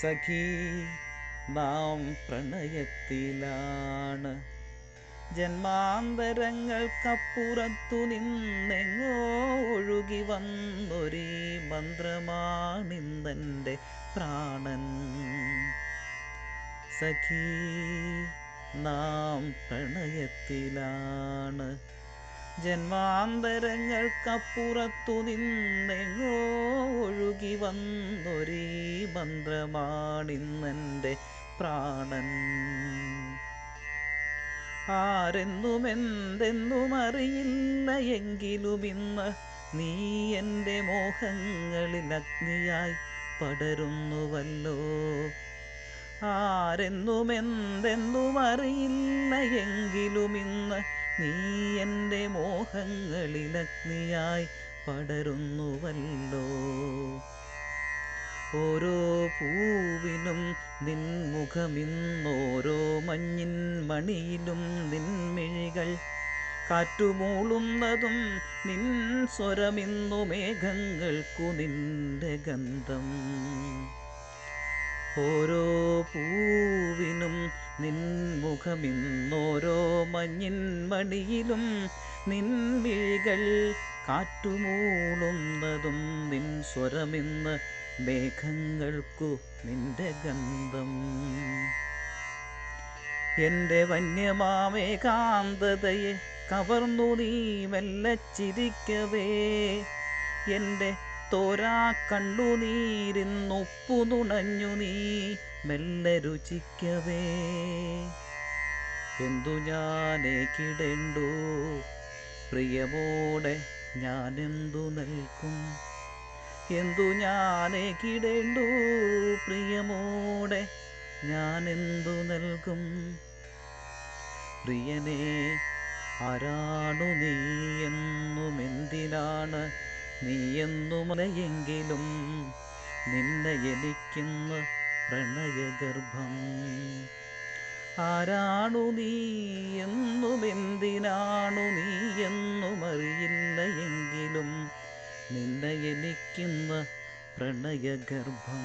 സഖീ നാം പ്രണയത്തിലാണ്. ജന്മാന്തരങ്ങൾക്കപ്പുറത്തു നിന്നെങ്ങോ ഒഴുകി വന്നൊരീ മന്ത്രമാണിന്നെൻ്റെ പ്രാണൻ. സഖീ നാം പ്രണയത്തിലാണ്. ജന്മാന്തരങ്ങൾക്കപ്പുറത്തു നിന്നെങ്ങോ ഒഴുകി വന്നൊരീ മന്ത്രമാണിന്നെൻ്റെ പ്രാണൻ. ആരെന്നുമെന്തെന്നുമറിയില്ല എങ്കിലും ഇന്ന് നീ എൻ്റെ മോഹങ്ങളിൽ അഗ്നിയായി പടരുന്നുവല്ലോ. ആരെന്നുമെന്തെന്നുമറിയില്ല എങ്കിലും ഇന്ന് നീ എൻ്റെ മോഹങ്ങളിൽ അഗ്നിയായി പടരുന്നുവല്ലോ. ഓരോ പൂവിനും നിൻമുഖമിന്നോരോ മഞ്ഞിൻ മണിയിലും നിൻമിഴികൾ, കാറ്റുമൂളുന്നതും നിൻ സ്വരമിന്നു മേഘങ്ങൾക്കു നിന്റെ ഗന്ധം. ഓരോ പൂവിനും നിൻമുഖമിന്നോരോ മഞ്ഞിൻ മണിയിലും നിൻമിഴികൾ, കാറ്റുമൂളുന്നതും നിൻ സ്വരമിന്ന് മേഘങ്ങൾക്കു നിന്റെ ഗന്ധം. എൻ്റെ വന്യമാമേകാന്തതയെ കവർന്നു നീ മെല്ലെ ചിരിക്കവേ, എൻ്റെ തോരാ കണ്ണുനീരിന്നൊപ്പു നുണഞ്ഞു നീ മെല്ലെ രുചിക്കവേ. എന്തു ഞാനേകിടേണ്ടു പ്രിയമോടെ ഞാനെന്തു നൽകും? എന്തു ഞാനേകിടേണ്ടു പ്രിയമോടെ ഞാനെന്തു നൽകും? പ്രിയനേ, ആരാണു നീ എന്നുമെന്തിനാണ് നീ എന്നുമലയെങ്കിലും നിന്നെ എനിക്കിന്ന് പ്രണയഗർഭം. ആരാണു നീ എന്നുമെന്തിനാണു നീ എന്നുമറിയില്ല എങ്കിലും നിന്നെ എനിക്കിന്ന് പ്രണയഗർഭം.